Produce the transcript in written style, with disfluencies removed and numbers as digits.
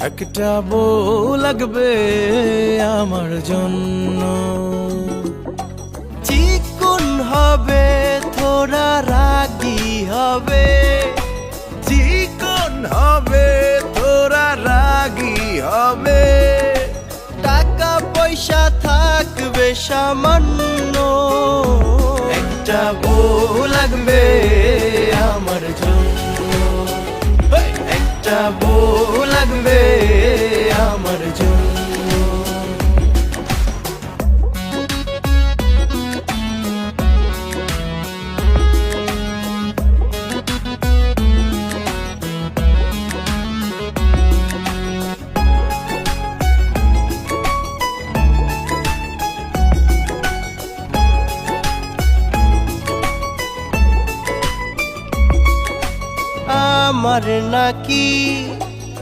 একটা বউ লাগবে আমার জন্য, চিকন হবে থোড়া রাগী হবে, চিকন হবে থোড়া রাগী হবে, টাকা পয়সা থাকবে সামান্য। একটা বউ লাগবে আমার জন্য, একটা বউ লাগবে আমার জন্য। আমার নাকি